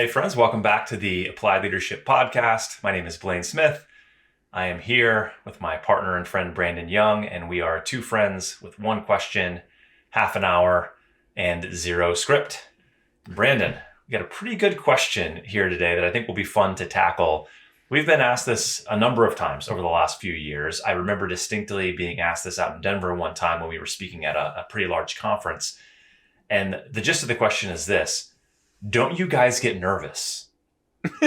Hey, friends, welcome back to the Applied Leadership Podcast. My name is Blaine Smith. I am here with my partner and friend, Brandon Young, and we are two friends with one question, half an hour, and zero script. Brandon, we got a pretty good question here today that I think will be fun to tackle. We've been asked this a number of times over the last few years. I remember distinctly being asked this out in Denver one time when we were speaking at a pretty large conference. And the gist of the question is this. Don't you guys get nervous?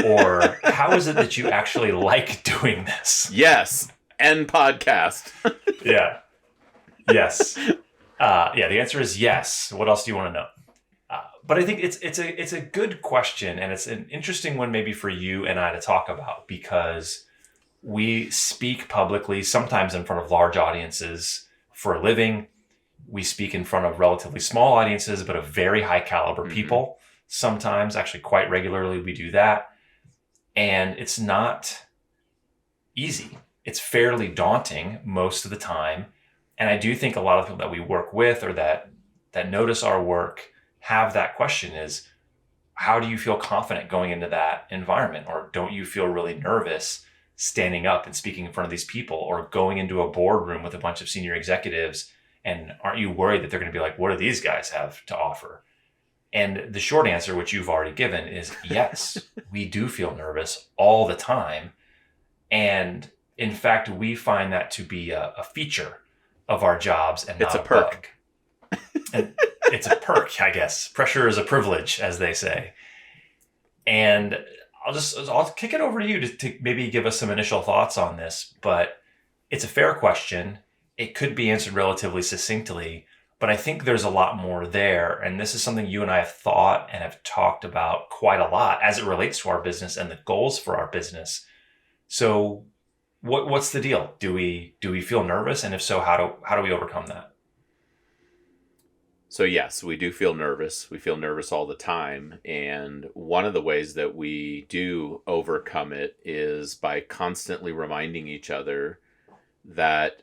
Or how is it that you actually like doing this? Yes. End podcast. Yeah. Yes. The answer is yes. What else do you want to know? But I think it's a good question, and it's an interesting one maybe for you and I to talk about, because we speak publicly, sometimes in front of large audiences for a living. We speak in front of relatively small audiences, but of very high caliber people. Sometimes, actually quite regularly, we do that. And it's not easy. It's fairly daunting most of the time. And I do think a lot of people that we work with or that notice our work have that question is, how do you feel confident going into that environment? Or don't you feel really nervous standing up and speaking in front of these people, or going into a boardroom with a bunch of senior executives? And aren't you worried that they're going to be like, what do these guys have to offer? And the short answer, which you've already given, is yes, we do feel nervous all the time. And in fact, we find that to be a feature of our jobs and not a perk. And it's a perk, I guess. Pressure is a privilege, as they say. And I'll kick it over to you to maybe give us some initial thoughts on this. But it's a fair question. It could be answered relatively succinctly. But I think there's a lot more there. And this is something you and I have thought and have talked about quite a lot as it relates to our business and the goals for our business. So what's the deal? Do we feel nervous? And if so, how do we overcome that? So yes, we do feel nervous. We feel nervous all the time. And one of the ways that we do overcome it is by constantly reminding each other that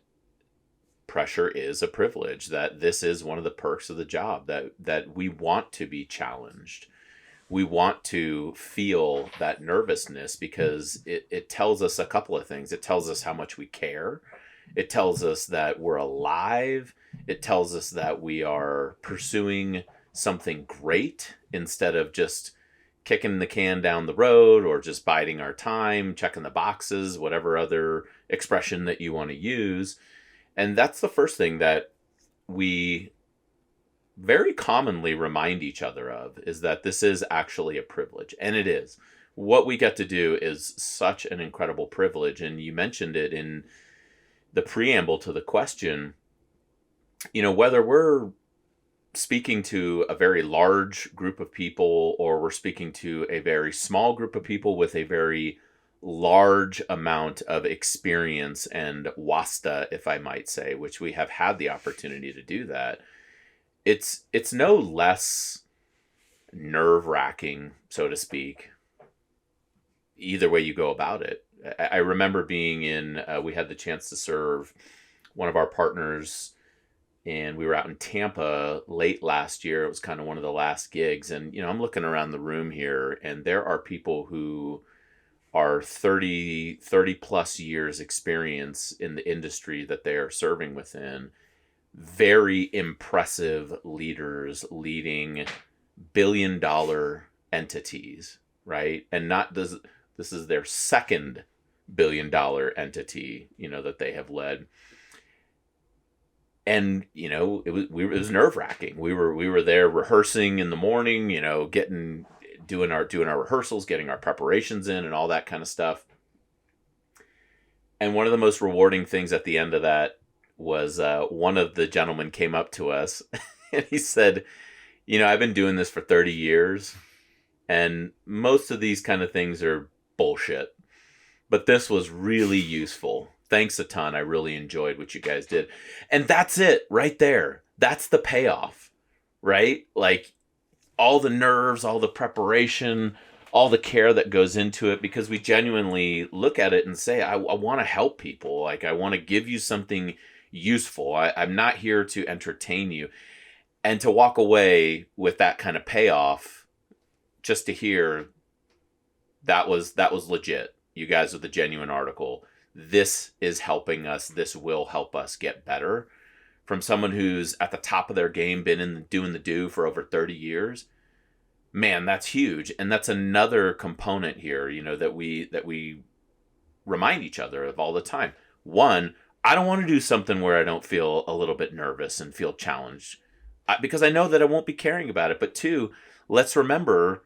pressure is a privilege, that this is one of the perks of the job, that we want to be challenged. We want to feel that nervousness because it tells us a couple of things. It tells us how much we care. It tells us that we're alive. It tells us that we are pursuing something great instead of just kicking the can down the road or just biding our time, checking the boxes, whatever other expression that you want to use. And that's the first thing that we very commonly remind each other of, is that this is actually a privilege. And it is. What we get to do is such an incredible privilege. And you mentioned it in the preamble to the question. You know, whether we're speaking to a very large group of people or we're speaking to a very small group of people with a very large amount of experience and wasta, if I might say, which we have had the opportunity to do that, it's no less nerve-wracking, so to speak, either way you go about it. I remember being we had the chance to serve one of our partners, and we were out in Tampa late last year. It was kind of one of the last gigs. And, I'm looking around the room here, and there are people who are 30 plus years experience in the industry that they are serving within. Very impressive leaders leading billion-dollar entities, right? And this is their second billion-dollar entity, that they have led. And, it was nerve-wracking. We were there rehearsing in the morning, doing our rehearsals, getting our preparations in and all that kind of stuff. And one of the most rewarding things at the end of that was one of the gentlemen came up to us and he said, I've been doing this for 30 years and most of these kind of things are bullshit, but this was really useful. Thanks a ton. I really enjoyed what you guys did. And that's it right there. That's the payoff, right? Like, all the nerves, all the preparation, all the care that goes into it, because we genuinely look at it and say, I want to help people. Like, I want to give you something useful. I'm not here to entertain you. And to walk away with that kind of payoff, just to hear that was legit. You guys are the genuine article. This is helping us. This will help us get better. From someone who's at the top of their game, been in doing the do for over 30 years, man, that's huge. And that's another component here, that we remind each other of all the time. One, I don't want to do something where I don't feel a little bit nervous and feel challenged, because I know that I won't be caring about it. But two, let's remember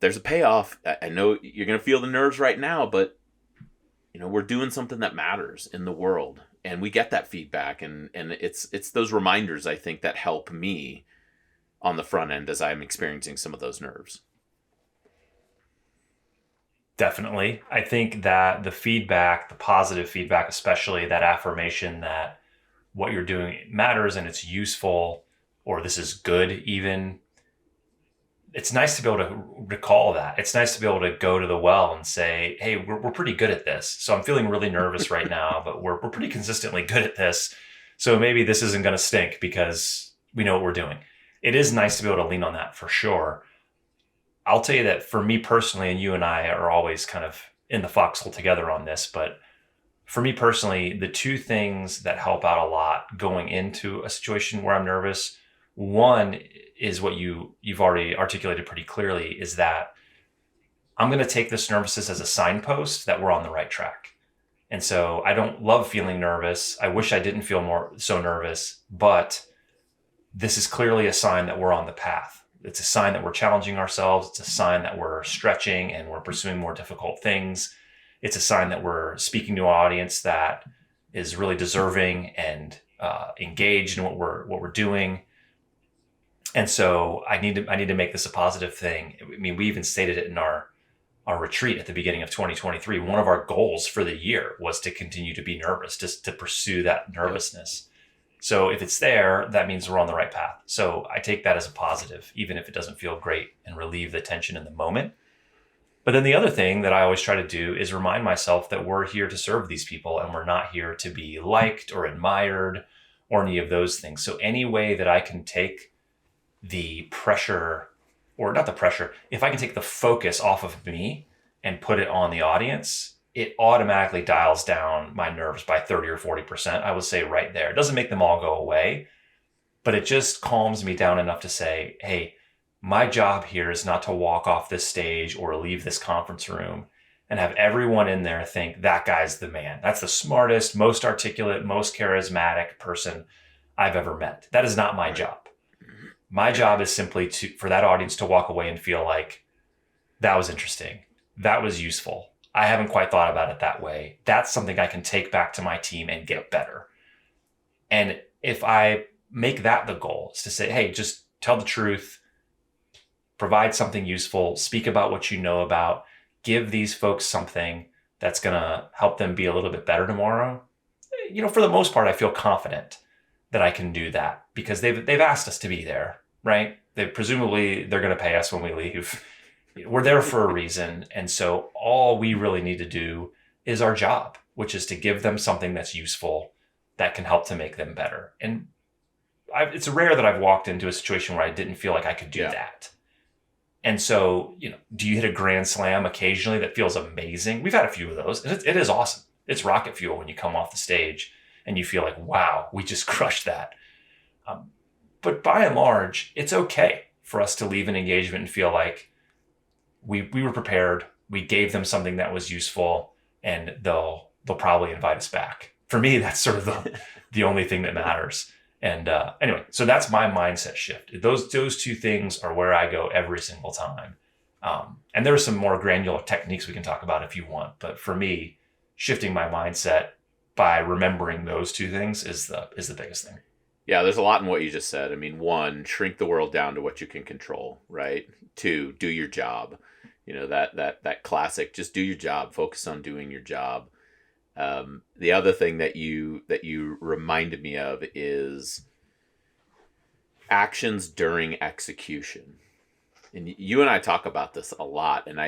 there's a payoff. I know you're going to feel the nerves right now, but we're doing something that matters in the world, and we get that feedback, and it's those reminders, I think, that help me on the front end as I'm experiencing some of those nerves. Definitely. I think that the feedback, the positive feedback, especially that affirmation that what you're doing matters and it's useful, or this is good even, it's nice to be able to recall that. It's nice to be able to go to the well and say, hey, we're pretty good at this. So I'm feeling really nervous right now, but we're pretty consistently good at this. So maybe this isn't going to stink because we know what we're doing. It is nice to be able to lean on that for sure. I'll tell you that for me personally, and you and I are always kind of in the foxhole together on this, but for me personally, the two things that help out a lot going into a situation where I'm nervous, one is what you've already articulated pretty clearly, is that I'm going to take this nervousness as a signpost that we're on the right track. And so I don't love feeling nervous. I wish I didn't feel more so nervous, but this is clearly a sign that we're on the path. It's a sign that we're challenging ourselves. It's a sign that we're stretching and we're pursuing more difficult things. It's a sign that we're speaking to an audience that is really deserving and engaged in what we're doing. And so I need to make this a positive thing. I mean, we even stated it in our retreat at the beginning of 2023. One of our goals for the year was to continue to be nervous, just to pursue that nervousness. So if it's there, that means we're on the right path. So I take that as a positive, even if it doesn't feel great, and relieve the tension in the moment. But then the other thing that I always try to do is remind myself that we're here to serve these people, and we're not here to be liked or admired or any of those things. So any way that I can take the pressure, or not the pressure, if I can take the focus off of me and put it on the audience, it automatically dials down my nerves by 30 or 40%. I would say right there. It doesn't make them all go away, but it just calms me down enough to say, hey, my job here is not to walk off this stage or leave this conference room and have everyone in there think that guy's the man. That's the smartest, most articulate, most charismatic person I've ever met. That is not my job. My job is simply for that audience to walk away and feel like that was interesting. That was useful. I haven't quite thought about it that way. That's something I can take back to my team and get better. And if I make that the goal, is to say, hey, just tell the truth, provide something useful, speak about what you know about, give these folks something that's going to help them be a little bit better tomorrow. For the most part, I feel confident that I can do that because they've asked us to be there, right? They're going to pay us when we leave. We're there for a reason. And so all we really need to do is our job, which is to give them something that's useful that can help to make them better. And it's rare that I've walked into a situation where I didn't feel like I could do that. And so, do you hit a grand slam occasionally that feels amazing? We've had a few of those. It is awesome. It's rocket fuel when you come off the stage and you feel like, wow, we just crushed that. But by and large, it's okay for us to leave an engagement and feel like we were prepared. We gave them something that was useful, and they'll probably invite us back. For me, that's sort of the only thing that matters. And anyway, so that's my mindset shift. Those two things are where I go every single time. And there are some more granular techniques we can talk about if you want. But for me, shifting my mindset by remembering those two things is the biggest thing. Yeah, there's a lot in what you just said. I mean, one, shrink the world down to what you can control, right? Two, do your job. That classic, just do your job, focus on doing your job. The other thing that you reminded me of is actions during execution. And you and I talk about this a lot. And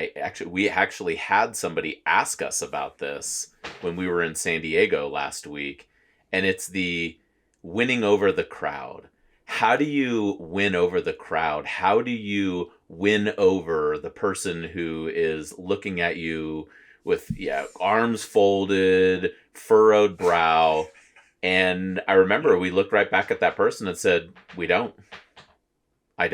we actually had somebody ask us about this when we were in San Diego last week. And it's the winning over the crowd. How do you win over the crowd? How do you win over the person who is looking at you with arms folded, furrowed brow. And I remember we looked right back at that person and said, I don't. I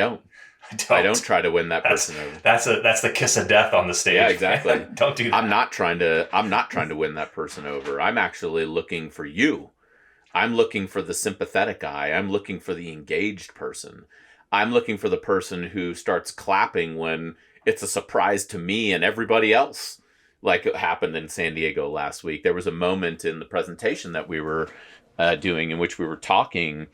don't try to win that person over. That's the kiss of death on the stage. Yeah, exactly. Don't do that. I'm not trying to win that person over. I'm actually looking for you. I'm looking for the sympathetic eye. I'm looking for the engaged person. I'm looking for the person who starts clapping when it's a surprise to me and everybody else, like it happened in San Diego last week. There was a moment in the presentation that we were doing in which we were talking,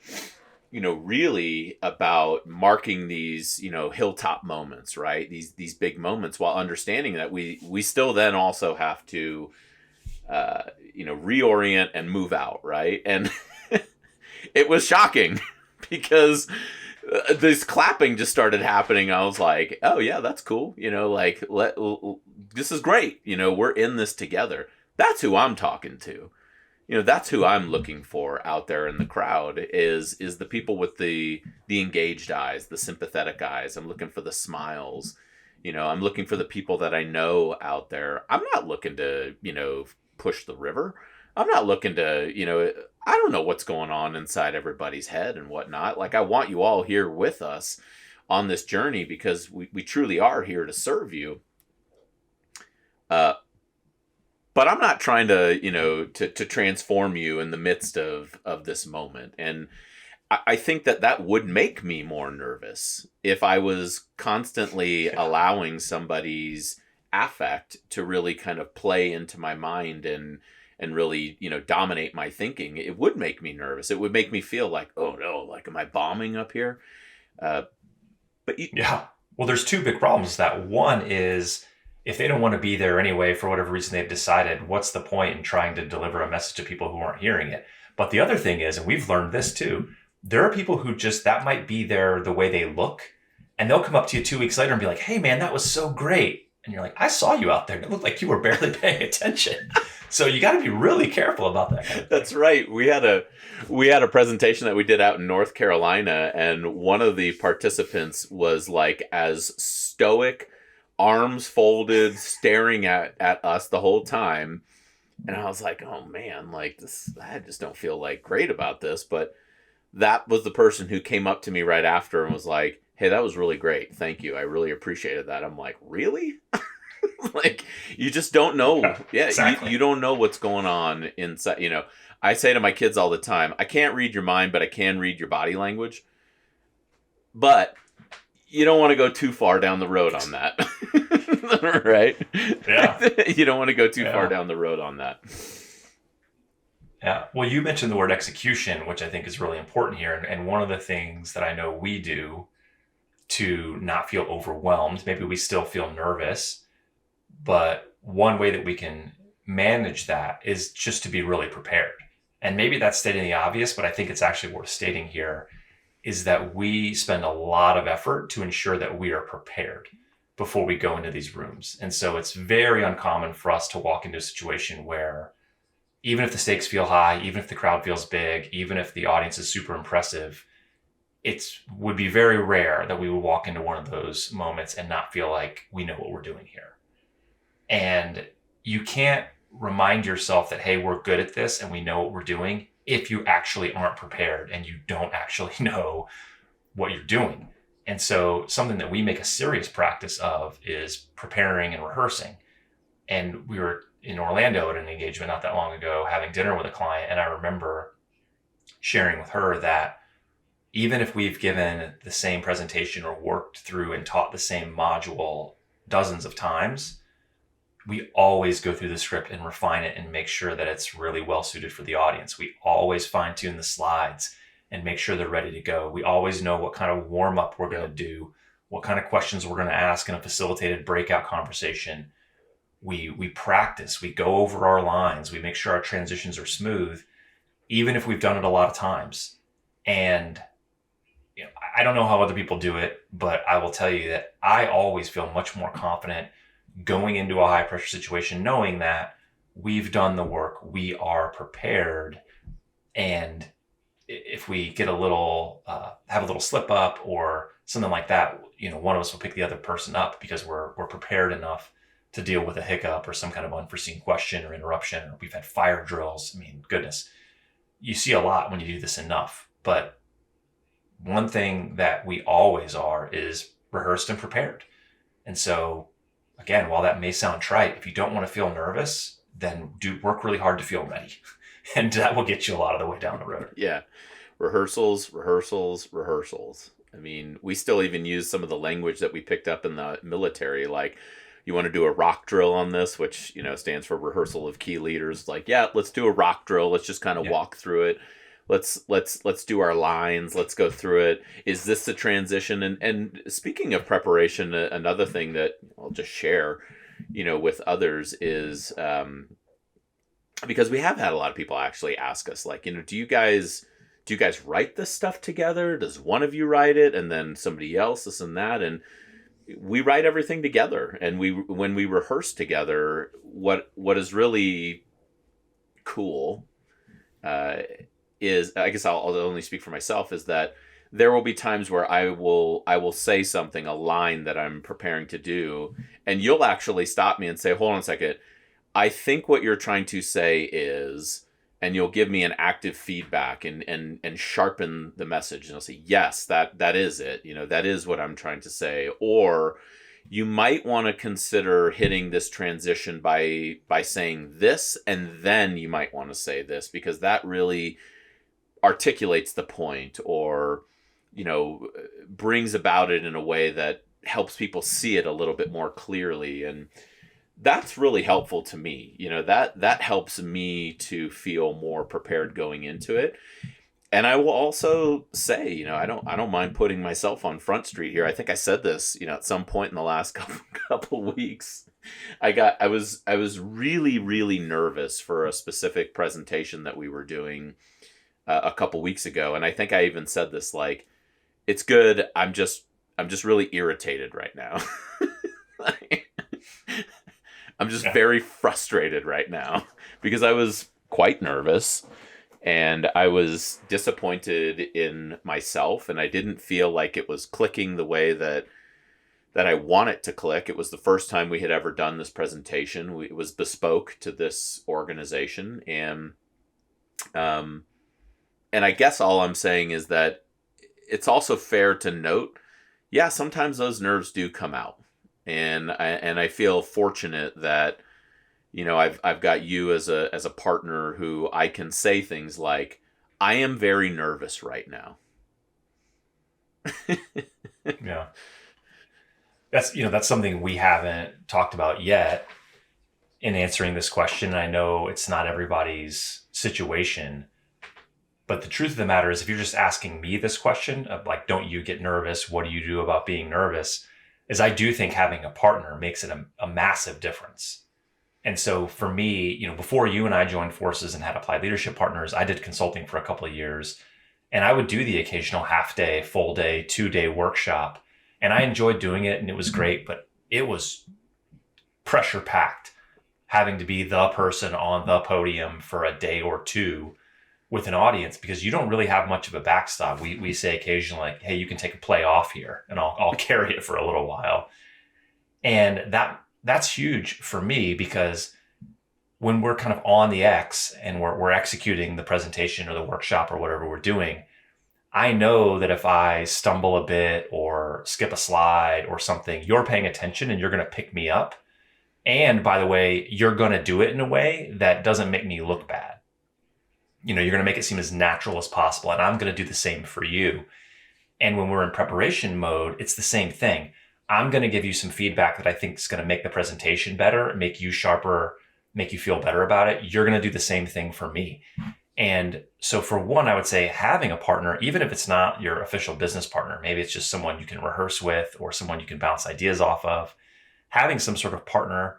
really about marking these, hilltop moments, right? These big moments, while understanding that we still then also have to, reorient and move out, right? And it was shocking because this clapping just started happening. I was like, oh yeah, that's cool. This is great. We're in this together. That's who I'm talking to. That's who I'm looking for out there in the crowd is the people with the engaged eyes, the sympathetic eyes. I'm looking for the smiles. I'm looking for the people that I know out there. I'm not looking to, push the river. I'm not looking to, I don't know what's going on inside everybody's head and whatnot. Like, I want you all here with us on this journey because we truly are here to serve you. But I'm not trying to, to transform you in the midst of this moment. And I think that would make me more nervous if I was constantly allowing somebody's affect to really kind of play into my mind and really, dominate my thinking. It would make me nervous. It would make me feel like, oh no, like, am I bombing up here? Yeah. Well, there's two big problems with that. One is if they don't want to be there anyway, for whatever reason they've decided, what's the point in trying to deliver a message to people who aren't hearing it? But the other thing is, and we've learned this too, there are people who that might be the way they look, and they'll come up to you 2 weeks later and be like, hey man, that was so great. And you're like, I saw you out there. It looked like you were barely paying attention. So you got to be really careful about that kind of thing. That's right. We had a presentation that we did out in North Carolina, and one of the participants was like as stoic, arms folded, staring at us the whole time. And I was like, oh man, like this, I just don't feel like great about this. But that was the person who came up to me right after and was like, hey, that was really great. Thank you. I really appreciated that. I'm like, really? Like, you just don't know. Yeah, exactly. You don't know what's going on inside. I say to my kids all the time, I can't read your mind, but I can read your body language. But you don't want to go too far down the road on that. Right? Yeah. You don't want to go too far down the road on that. Yeah. Well, you mentioned the word execution, which I think is really important here. And one of the things that I know we do to not feel overwhelmed, maybe we still feel nervous, but one way that we can manage that is just to be really prepared. And maybe that's stating the obvious, but I think it's actually worth stating here, is that we spend a lot of effort to ensure that we are prepared before we go into these rooms. And so it's very uncommon for us to walk into a situation where even if the stakes feel high, even if the crowd feels big, even if the audience is super impressive, it would be very rare that we would walk into one of those moments and not feel like we know what we're doing here. And you can't remind yourself that, hey, we're good at this and we know what we're doing if you actually aren't prepared and you don't actually know what you're doing. And so something that we make a serious practice of is preparing and rehearsing. And we were in Orlando at an engagement not that long ago, having dinner with a client. And I remember sharing with her that even if we've given the same presentation or worked through and taught the same module dozens of times, we always go through the script and refine it and make sure that it's really well suited for the audience. We always fine tune the slides and make sure they're ready to go. We always know what kind of warm up we're going to do, what kind of questions we're going to ask in a facilitated breakout conversation. We practice, we go over our lines, we make sure our transitions are smooth, even if we've done it a lot of times. And I don't know how other people do it, but I will tell you that I always feel much more confident going into a high pressure situation, knowing that we've done the work, we are prepared. And if we get have a little slip up or something like that, one of us will pick the other person up because we're prepared enough to deal with a hiccup or some kind of unforeseen question or interruption, or we've had fire drills. I mean, goodness, you see a lot when you do this enough. But one thing that we always are is rehearsed and prepared. And so, again, while that may sound trite, if you don't want to feel nervous, then do work really hard to feel ready. And that will get you a lot of the way down the road. Yeah. Rehearsals, rehearsals, rehearsals. I mean, we still even use some of the language that we picked up in the military, like, you want to do a rock drill on this, which, stands for rehearsal of key leaders. Like, yeah, let's do a rock drill. Let's just kind of walk through it. Let's do our lines. Let's go through it. Is this the transition? And speaking of preparation, another thing that I'll just share, with others is, because we have had a lot of people actually ask us, like, do you guys write this stuff together? Does one of you write it and then somebody else, this and that? And we write everything together. And when we rehearse together, what is really cool is, I guess I'll only speak for myself, is that there will be times where I will say something, a line that I'm preparing to do, and you'll actually stop me and say, hold on a second, I think what you're trying to say is, and you'll give me an active feedback and sharpen the message. And I'll say, yes, that is it. That is what I'm trying to say. Or you might want to consider hitting this transition by saying this, and then you might want to say this, because that really articulates the point, or, brings about it in a way that helps people see it a little bit more clearly. And that's really helpful to me. That helps me to feel more prepared going into it. And I will also say, I don't mind putting myself on Front Street here. I think I said this, at some point in the last couple weeks. I was really, really nervous for a specific presentation that we were doing a couple weeks ago. And I think I even said this, like, it's good. I'm just really irritated right now. I'm just very frustrated right now because I was quite nervous and I was disappointed in myself, and I didn't feel like it was clicking the way that I want it to click. It was the first time we had ever done this presentation. It was bespoke to this organization. And I guess all I'm saying is that it's also fair to note, yeah, sometimes those nerves do come out. And I feel fortunate that, I've got you as a partner who I can say things like, I am very nervous right now. Yeah. That's something we haven't talked about yet in answering this question. I know it's not everybody's situation, but the truth of the matter is, if you're just asking me this question of, like, don't you get nervous? What do you do about being nervous? Is I do think having a partner makes it a massive difference. And so for me, before you and I joined forces and had applied leadership partners, I did consulting for a couple of years, and I would do the occasional half day, full day, 2-day workshop. And I enjoyed doing it and it was great, but it was pressure packed having to be the person on the podium for a day or two with an audience, because you don't really have much of a backstop. We say occasionally, like, hey, you can take a play off here and I'll carry it for a little while. And that's huge for me, because when we're kind of on the X and we're executing the presentation or the workshop or whatever we're doing, I know that if I stumble a bit or skip a slide or something, you're paying attention and you're going to pick me up. And by the way, you're going to do it in a way that doesn't make me look bad. You're going to make it seem as natural as possible. And I'm going to do the same for you. And when we're in preparation mode, it's the same thing. I'm going to give you some feedback that I think is going to make the presentation better, make you sharper, make you feel better about it. You're going to do the same thing for me. And so for one, I would say having a partner, even if it's not your official business partner, maybe it's just someone you can rehearse with or someone you can bounce ideas off of, having some sort of partner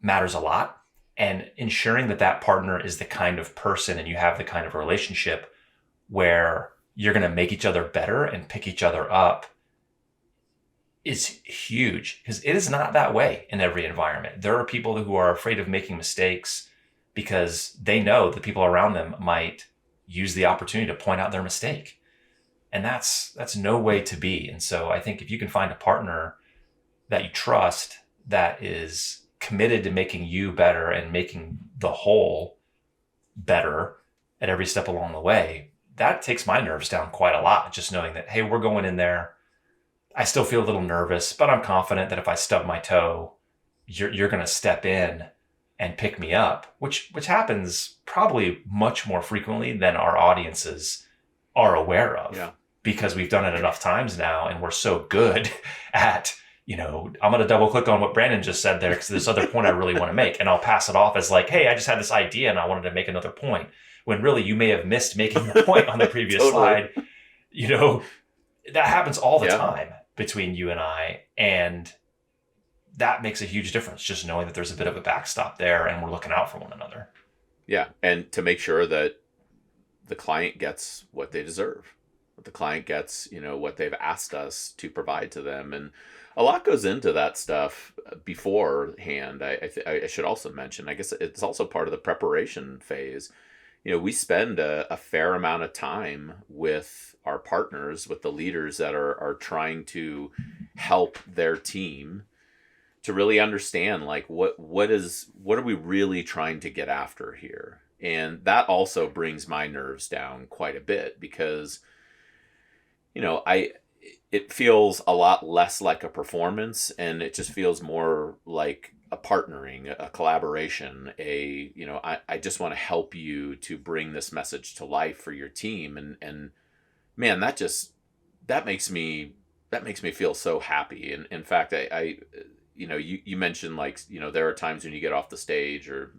matters a lot. And ensuring that partner is the kind of person and you have the kind of relationship where you're going to make each other better and pick each other up is huge, because it is not that way in every environment. There are people who are afraid of making mistakes because they know the people around them might use the opportunity to point out their mistake. And that's no way to be. And so I think if you can find a partner that you trust, that is committed to making you better and making the whole better at every step along the way, that takes my nerves down quite a lot. Just knowing that, hey, we're going in there. I still feel a little nervous, but I'm confident that if I stub my toe, you're going to step in and pick me up, which happens probably much more frequently than our audiences are aware of. Yeah. Because we've done it enough times now, and we're so good at, I'm going to double click on what Brandon just said there, because this other point I really want to make, and I'll pass it off as like, hey, I just had this idea and I wanted to make another point, when really you may have missed making the point on the previous Totally. slide. That happens all the time between you and I, and that makes a huge difference, just knowing that there's a bit of a backstop there and we're looking out for one another. Yeah. And to make sure that the client gets what they deserve, that the client gets, what they've asked us to provide to them. And a lot goes into that stuff beforehand. I should also mention, I guess it's also part of the preparation phase. We spend a fair amount of time with our partners, with the leaders that are trying to help their team to really understand, like, what are we really trying to get after here? And that also brings my nerves down quite a bit, because, it feels a lot less like a performance, and it just feels more like a partnering, a collaboration, I just want to help you to bring this message to life for your team. And man, that makes me feel so happy. And in fact, you mentioned, like, there are times when you get off the stage, or,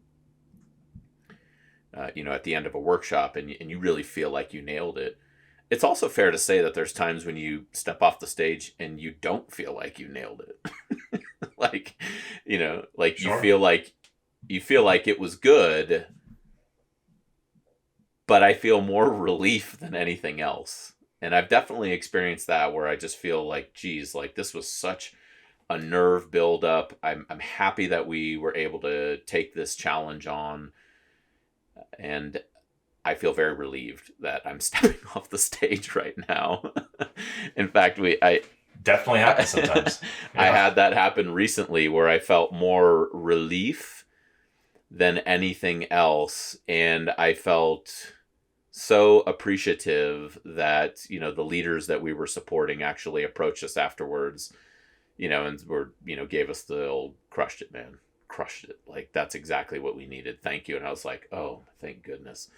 at the end of a workshop, and you really feel like you nailed it. It's also fair to say that there's times when you step off the stage and you don't feel like you nailed it. Like, sure. you feel like it was good, but I feel more relief than anything else. And I've definitely experienced that, where I just feel like, geez, like, this was such a nerve buildup. I'm happy that we were able to take this challenge on, and I feel very relieved that I'm stepping off the stage right now. In fact, I definitely happens sometimes. Yeah. I had that happen recently, where I felt more relief than anything else, and I felt so appreciative that the leaders that we were supporting actually approached us afterwards, and gave us the old crushed it, man, crushed it, like, that's exactly what we needed, thank you. And I was like, oh, thank goodness.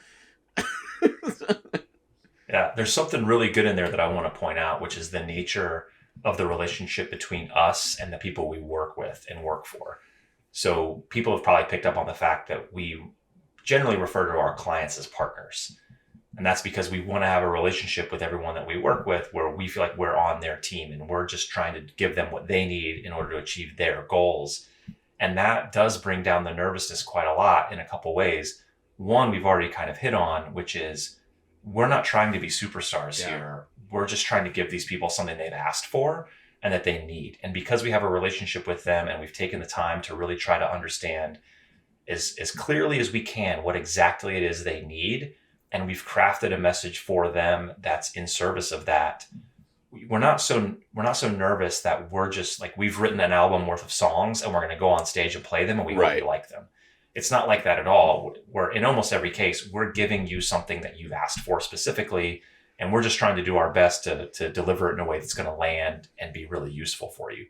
Yeah, there's something really good in there that I want to point out, which is the nature of the relationship between us and the people we work with and work for. So people have probably picked up on the fact that we generally refer to our clients as partners. And that's because we want to have a relationship with everyone that we work with where we feel like we're on their team and we're just trying to give them what they need in order to achieve their goals. And that does bring down the nervousness quite a lot in a couple ways. One, we've already kind of hit on, which is we're not trying to be superstars here. We're just trying to give these people something they've asked for and that they need. And because we have a relationship with them and we've taken the time to really try to understand as clearly as we can what exactly it is they need, and we've crafted a message for them that's in service of that, we're not so nervous that we're just like, we've written an album worth of songs and we're going to go on stage and play them and we hope you like them. It's not like that at all. We're, in almost every case, we're giving you something that you've asked for specifically, and we're just trying to do our best to deliver it in a way that's going to land and be really useful for you.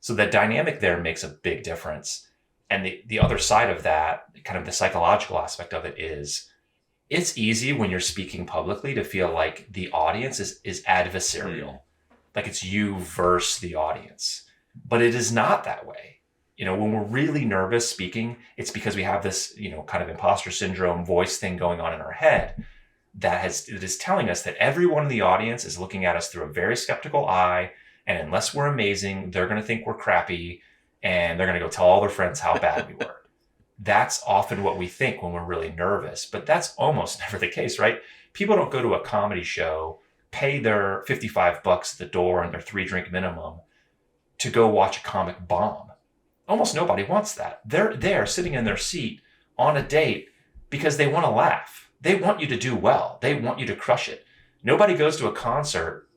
So the dynamic there makes a big difference. And the other side of that, kind of the psychological aspect of it, is it's easy when you're speaking publicly to feel like the audience is adversarial, like it's you versus the audience. But it is not that way. When we're really nervous speaking, it's because we have this, kind of imposter syndrome voice thing going on in our head that is telling us that everyone in the audience is looking at us through a very skeptical eye. And unless we're amazing, they're going to think we're crappy and they're going to go tell all their friends how bad we were. That's often what we think when we're really nervous, but that's almost never the case, right? People don't go to a comedy show, pay their $55 at the door and their 3-drink minimum to go watch a comic bomb. Almost nobody wants that. They're there sitting in their seat on a date because they want to laugh. They want you to do well. They want you to crush it. Nobody goes to a concert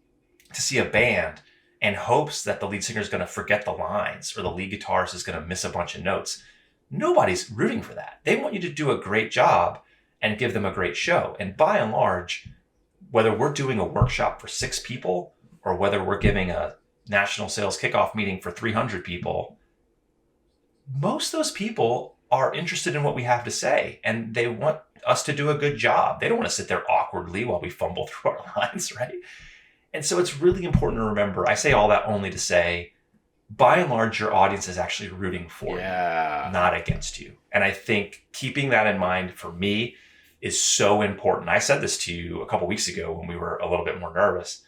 to see a band and hopes that the lead singer is going to forget the lines or the lead guitarist is going to miss a bunch of notes. Nobody's rooting for that. They want you to do a great job and give them a great show. And by and large, whether we're doing a workshop for 6 people or whether we're giving a national sales kickoff meeting for 300 people, most of those people are interested in what we have to say and they want us to do a good job. They don't want to sit there awkwardly while we fumble through our lines, right? And so it's really important to remember, I say all that only to say, by and large, your audience is actually rooting for you, not against you. And I think keeping that in mind for me is so important. I said this to you a couple weeks ago when we were a little bit more nervous.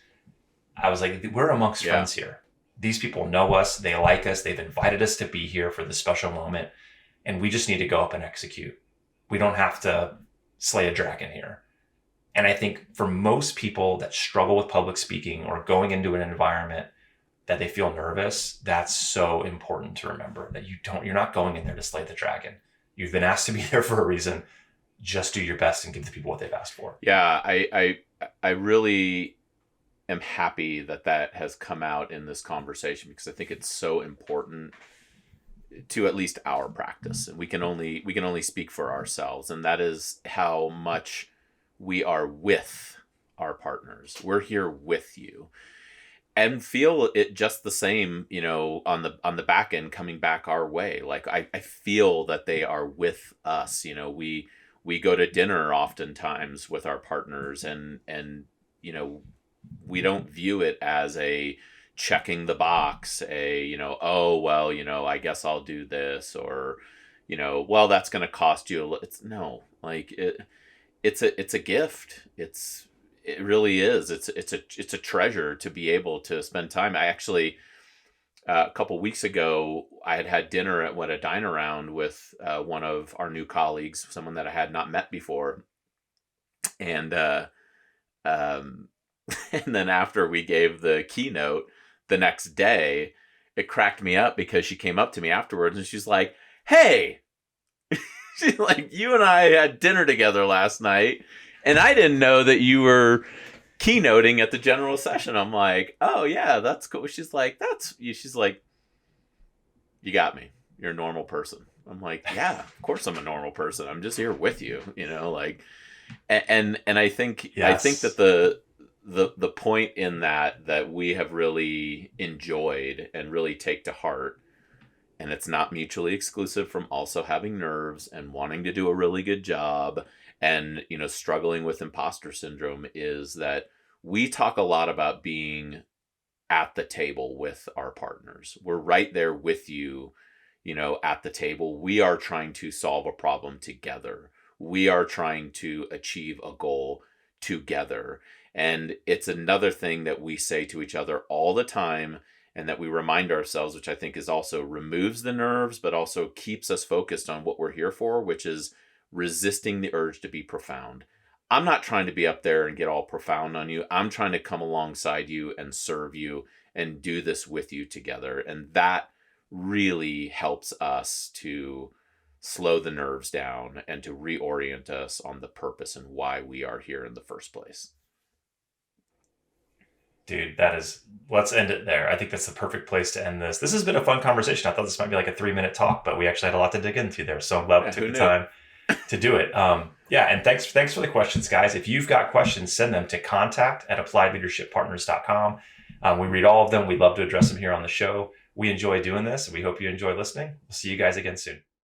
I was like, we're amongst friends here. These people know us. They like us. They've invited us to be here for this special moment. And we just need to go up and execute. We don't have to slay a dragon here. And I think for most people that struggle with public speaking or going into an environment that they feel nervous, that's so important to remember that you're not going in there to slay the dragon. You've been asked to be there for a reason. Just do your best and give the people what they've asked for. Yeah, I really am happy that has come out in this conversation because I think it's so important to at least our practice. And we can only speak for ourselves, and that is how much we are with our partners. We're here with you. And feel it just the same, on the back end coming back our way. Like I feel that they are with us. We go to dinner oftentimes with our partners and we don't view it as a checking the box, oh, well, I guess I'll do this, or, well, that's going to cost you it's a gift. It really is. It's a treasure to be able to spend time. I actually, a couple weeks ago, I had dinner at a dine around with one of our new colleagues, someone that I had not met before. And and then after we gave the keynote the next day, it cracked me up because she came up to me afterwards and she's like, "Hey," she's like, "You and I had dinner together last night, and I didn't know that you were keynoting at the general session." I'm like, "Oh yeah, that's cool." She's like, she's like, "You got me. You're a normal person." I'm like, "Yeah, of course I'm a normal person. I'm just here with you, and I think, yes. I think that the point in that we have really enjoyed and really take to heart, and it's not mutually exclusive from also having nerves and wanting to do a really good job and, struggling with imposter syndrome, is that we talk a lot about being at the table with our partners. We're right there with you, at the table. We are trying to solve a problem together. We are trying to achieve a goal together. And it's another thing that we say to each other all the time, and that we remind ourselves, which I think is also removes the nerves, but also keeps us focused on what we're here for, which is resisting the urge to be profound. I'm not trying to be up there and get all profound on you. I'm trying to come alongside you and serve you and do this with you together. And that really helps us to slow the nerves down and to reorient us on the purpose and why we are here in the first place. Dude, let's end it there. I think that's the perfect place to end this. This has been a fun conversation. I thought this might be like a 3-minute talk, but we actually had a lot to dig into there. So I'm glad we took the time to do it. And thanks for the questions, guys. If you've got questions, send them to contact@appliedleadershippartners.com. We read all of them. We'd love to address them here on the show. We enjoy doing this, and we hope you enjoy listening. We'll see you guys again soon.